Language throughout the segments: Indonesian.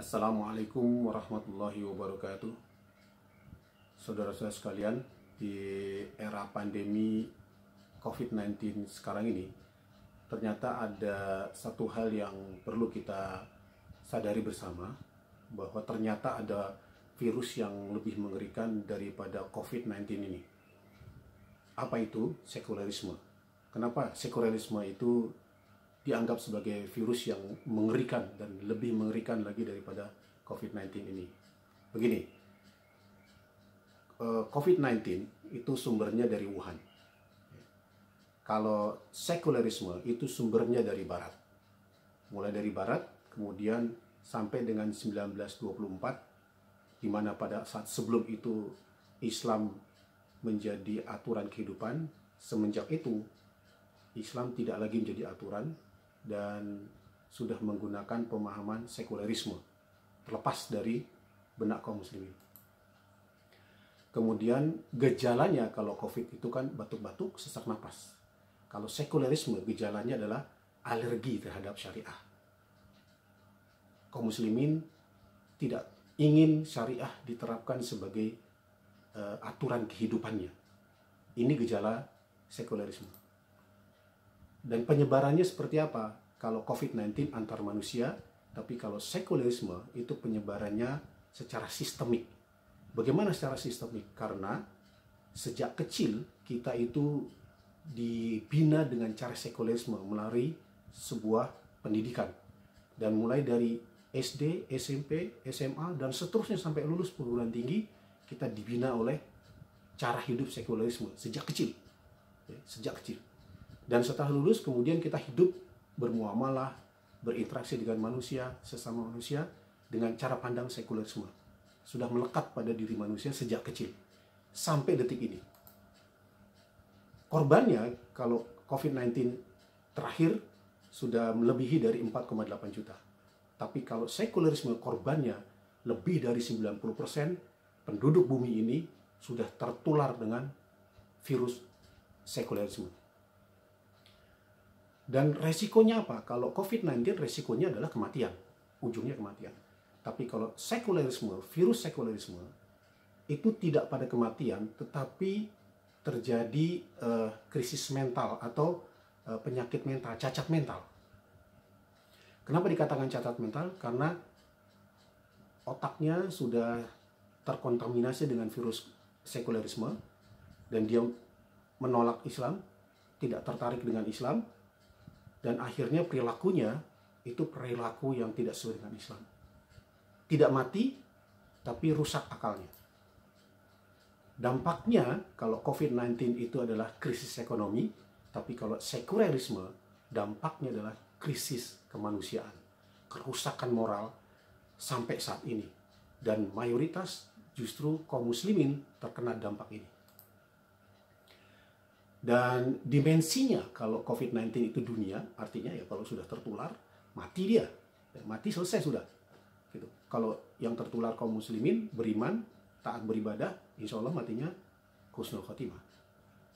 Assalamualaikum warahmatullahi wabarakatuh. Saudara-saudara sekalian, di era pandemi COVID-19 sekarang ini, ternyata ada satu hal yang perlu kita sadari bersama, bahwa ternyata ada virus yang lebih mengerikan daripada COVID-19 ini. Apa itu? Sekularisme. Kenapa sekularisme itu dianggap sebagai virus yang mengerikan dan lebih mengerikan lagi daripada COVID-19 ini? Begini, COVID-19 itu sumbernya dari Wuhan. Kalau sekularisme itu sumbernya dari Barat. Mulai dari Barat, kemudian sampai dengan 1924, di mana pada saat sebelum itu Islam menjadi aturan kehidupan. Semenjak itu, Islam tidak lagi menjadi aturan dan sudah menggunakan pemahaman sekularisme, terlepas dari benak kaum muslimin. Kemudian gejalanya kalau COVID itu kan batuk-batuk, sesak napas. Kalau sekularisme gejalanya adalah alergi terhadap syariah. Kaum muslimin tidak ingin syariah diterapkan sebagai aturan kehidupannya. Ini gejala sekularisme. Dan penyebarannya seperti apa? Kalau COVID-19 antar manusia, tapi kalau sekularisme itu penyebarannya secara sistemik. Bagaimana secara sistemik? Karena sejak kecil kita itu dibina dengan cara sekularisme melalui sebuah pendidikan. Dan mulai dari SD, SMP, SMA, dan seterusnya sampai lulus perguruan tinggi, kita dibina oleh cara hidup sekularisme sejak kecil. Sejak kecil. Dan setelah lulus, kemudian kita hidup bermuamalah, berinteraksi dengan manusia, sesama manusia, dengan cara pandang sekularisme. Sudah melekat pada diri manusia sejak kecil, sampai detik ini. Korbannya, kalau COVID-19 terakhir, sudah melebihi dari 4,8 juta. Tapi kalau sekularisme, korbannya lebih dari 90% penduduk bumi ini sudah tertular dengan virus sekularisme. Dan resikonya apa? Kalau COVID-19 resikonya adalah kematian. Ujungnya kematian. Tapi kalau sekularisme, virus sekularisme, itu tidak pada kematian, tetapi terjadi krisis mental atau penyakit mental, cacat mental. Kenapa dikatakan cacat mental? Karena otaknya sudah terkontaminasi dengan virus sekularisme, dan dia menolak Islam, tidak tertarik dengan Islam, dan akhirnya perilakunya itu perilaku yang tidak sesuai dengan Islam. Tidak mati, tapi rusak akalnya. Dampaknya, kalau COVID-19 itu adalah krisis ekonomi, tapi kalau sekularisme, dampaknya adalah krisis kemanusiaan, kerusakan moral sampai saat ini. Dan mayoritas justru kaum muslimin terkena dampak ini. Dan dimensinya kalau COVID-19 itu dunia, artinya ya kalau sudah tertular, mati dia. Ya, mati selesai sudah. Gitu. Kalau yang tertular kaum muslimin, beriman, taat beribadah, insya Allah matinya husnul khotimah.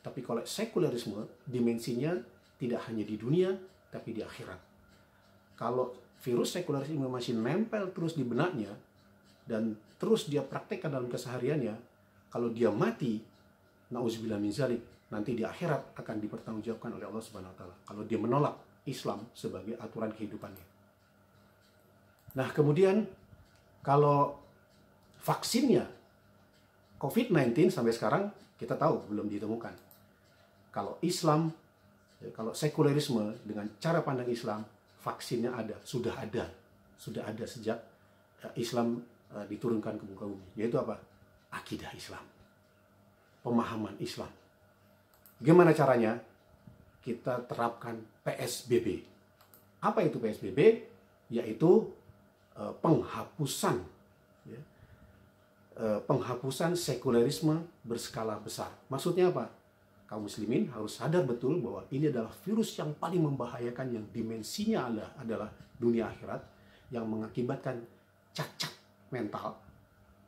Tapi kalau sekularisme, dimensinya tidak hanya di dunia, tapi di akhirat. Kalau virus sekularisme masih nempel terus di benaknya, dan terus dia praktekkan dalam kesehariannya, kalau dia mati, na'udzubillah min dzalik, nanti di akhirat akan dipertanggungjawabkan oleh Allah Subhanahu wa taala kalau dia menolak Islam sebagai aturan kehidupannya. Nah, kemudian kalau vaksinnya COVID-19 sampai sekarang kita tahu belum ditemukan. Kalau Islam, kalau sekularisme dengan cara pandang Islam, vaksinnya ada, sudah ada sejak Islam diturunkan ke muka bumi. Yaitu apa? Akidah Islam, pemahaman Islam. Gimana caranya? Kita terapkan PSBB. Apa itu PSBB? Yaitu penghapusan sekularisme berskala besar. Maksudnya apa? Kaum muslimin harus sadar betul bahwa ini adalah virus yang paling membahayakan, yang dimensinya adalah dunia akhirat, yang mengakibatkan cacat mental.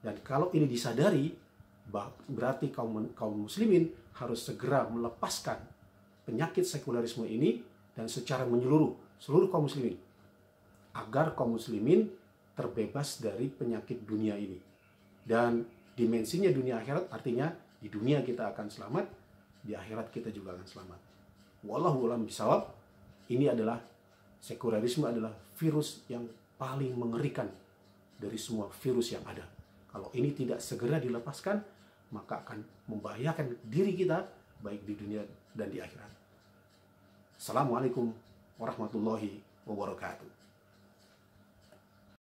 Dan kalau ini disadari, berarti kaum muslimin harus segera melepaskan penyakit sekularisme ini dan secara menyeluruh seluruh kaum muslimin, agar kaum muslimin terbebas dari penyakit dunia ini. Dan dimensinya dunia akhirat artinya di dunia kita akan selamat, di akhirat kita juga akan selamat. Wallahu a'lam bishawab. Ini adalah sekularisme adalah virus yang paling mengerikan dari semua virus yang ada. Kalau ini tidak segera dilepaskan, maka akan membahayakan diri kita baik di dunia dan di akhirat. Assalamualaikum warahmatullahi wabarakatuh.